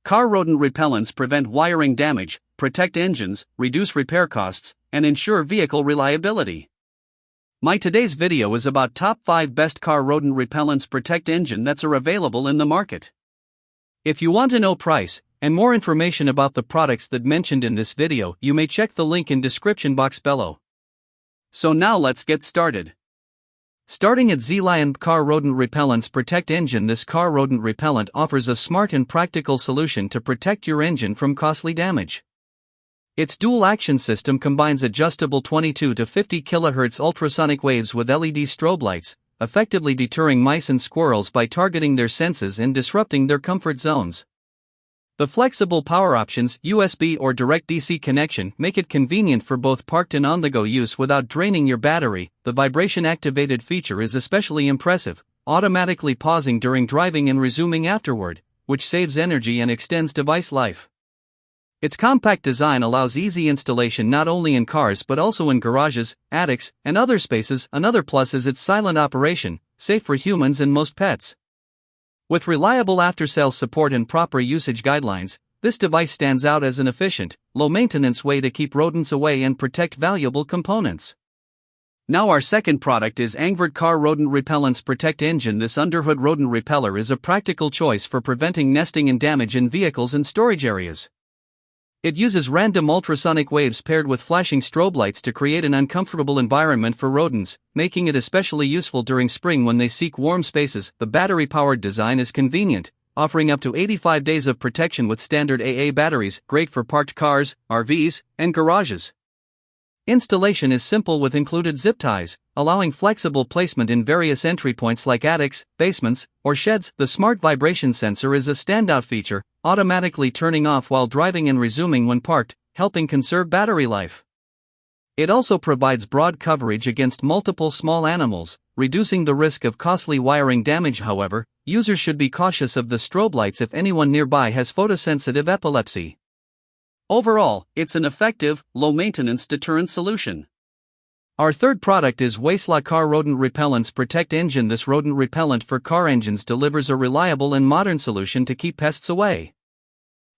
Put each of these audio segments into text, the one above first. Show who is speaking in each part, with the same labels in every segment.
Speaker 1: Car rodent repellents prevent wiring damage, protect engines, reduce repair costs, and ensure vehicle reliability. My today's video is about top 5 best car rodent repellents protect engine that are available in the market. If you want to know price and more information about the products that mentioned in this video, you may check the link in description box below. So now let's get started. Starting at Z-Lion Car Rodent Repellents Protect Engine. This car rodent repellent offers a smart and practical solution to protect your engine from costly damage. Its dual-action system combines adjustable 22 to 50 kHz ultrasonic waves with LED strobe lights, effectively deterring mice and squirrels by targeting their senses and disrupting their comfort zones. The flexible power options, USB or direct DC connection, make it convenient for both parked and on-the-go use without draining your battery. The vibration-activated feature is especially impressive, automatically pausing during driving and resuming afterward, which saves energy and extends device life. Its compact design allows easy installation not only in cars but also in garages, attics, and other spaces. Another plus is its silent operation, safe for humans and most pets. With reliable after-sales support and proper usage guidelines, this device stands out as an efficient, low-maintenance way to keep rodents away and protect valuable components. Now our second product is Angvert Car Rodent Repellents Protect Engine. This underhood rodent repeller is a practical choice for preventing nesting and damage in vehicles and storage areas. It uses random ultrasonic waves paired with flashing strobe lights to create an uncomfortable environment for rodents, making it especially useful during spring when they seek warm spaces. The battery-powered design is convenient, offering up to 85 days of protection with standard AA batteries, great for parked cars, RVs, and garages. Installation is simple with included zip ties, allowing flexible placement in various entry points like attics, basements, or sheds. The smart vibration sensor is a standout feature, automatically turning off while driving and resuming when parked, helping conserve battery life. It also provides broad coverage against multiple small animals, reducing the risk of costly wiring damage. However, users should be cautious of the strobe lights if anyone nearby has photosensitive epilepsy. Overall, it's an effective, low-maintenance deterrent solution. Our third product is Waisla Car Rodent Repellents Protect Engine. This rodent repellent for car engines delivers a reliable and modern solution to keep pests away.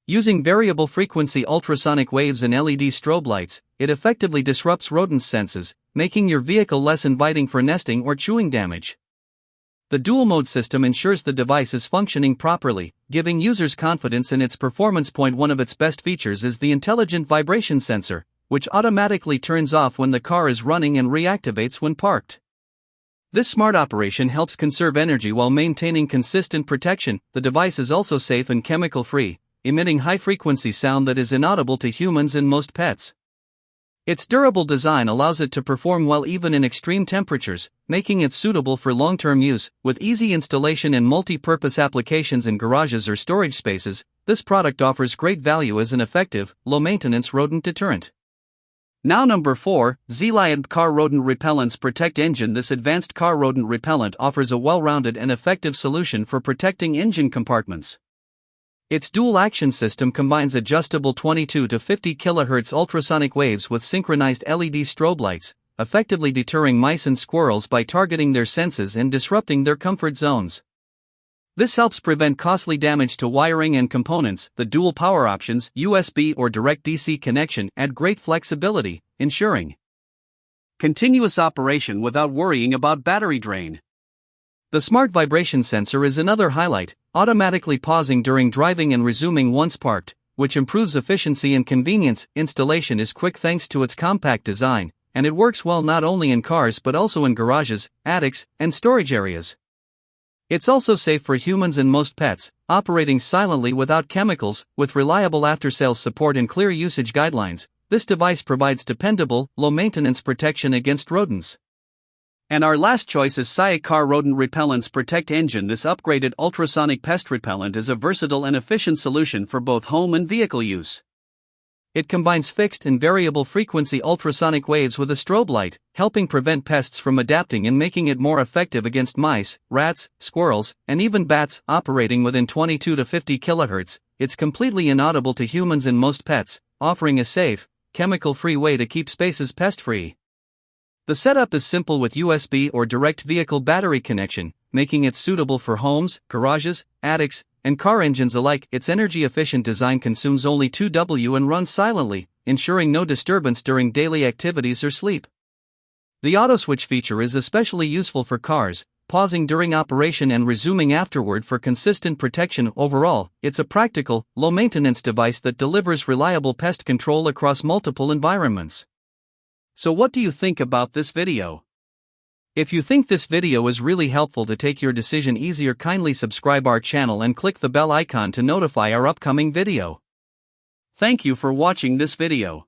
Speaker 1: Using variable frequency ultrasonic waves and LED strobe lights, it effectively disrupts rodents' senses, making your vehicle less inviting for nesting or chewing damage. The dual-mode system ensures the device is functioning properly, giving users confidence in its performance. One of its best features is the intelligent vibration sensor, which automatically turns off when the car is running and reactivates when parked. This smart operation helps conserve energy while maintaining consistent protection. The device is also safe and chemical-free, emitting high-frequency sound that is inaudible to humans and most pets. Its durable design allows it to perform well even in extreme temperatures, making it suitable for long-term use. With easy installation and multi-purpose applications in garages or storage spaces, this product offers great value as an effective, low-maintenance rodent deterrent. Now number 4, Z-Lion Car Rodent Repellents Protect Engine. This advanced car rodent repellent offers a well-rounded and effective solution for protecting engine compartments. Its dual-action system combines adjustable 22 to 50 kHz ultrasonic waves with synchronized LED strobe lights, effectively deterring mice and squirrels by targeting their senses and disrupting their comfort zones. This helps prevent costly damage to wiring and components. The dual power options, USB or direct DC connection, add great flexibility, ensuring continuous operation without worrying about battery drain. The smart vibration sensor is another highlight, automatically pausing during driving and resuming once parked, which improves efficiency and convenience. Installation is quick thanks to its compact design, and it works well not only in cars but also in garages, attics, and storage areas. It's also safe for humans and most pets, operating silently without chemicals. With reliable after-sales support and clear usage guidelines, this device provides dependable, low-maintenance protection against rodents. And our last choice is SIA Car Rodent Repellents Protect Engine. This upgraded ultrasonic pest repellent is a versatile and efficient solution for both home and vehicle use. It combines fixed and variable frequency ultrasonic waves with a strobe light, helping prevent pests from adapting and making it more effective against mice, rats, squirrels, and even bats. Operating within 22 to 50 kHz, it's completely inaudible to humans and most pets, offering a safe, chemical-free way to keep spaces pest-free. The setup is simple with USB or direct vehicle battery connection, making it suitable for homes, garages, attics, and car engines alike. Its energy-efficient design consumes only 2W and runs silently, ensuring no disturbance during daily activities or sleep. The auto switch feature is especially useful for cars, pausing during operation and resuming afterward for consistent protection. Overall, it's a practical, low-maintenance device that delivers reliable pest control across multiple environments. So what do you think about this video? If you think this video is really helpful to take your decision easier, kindly subscribe our channel and click the bell icon to notify our upcoming video. Thank you for watching this video.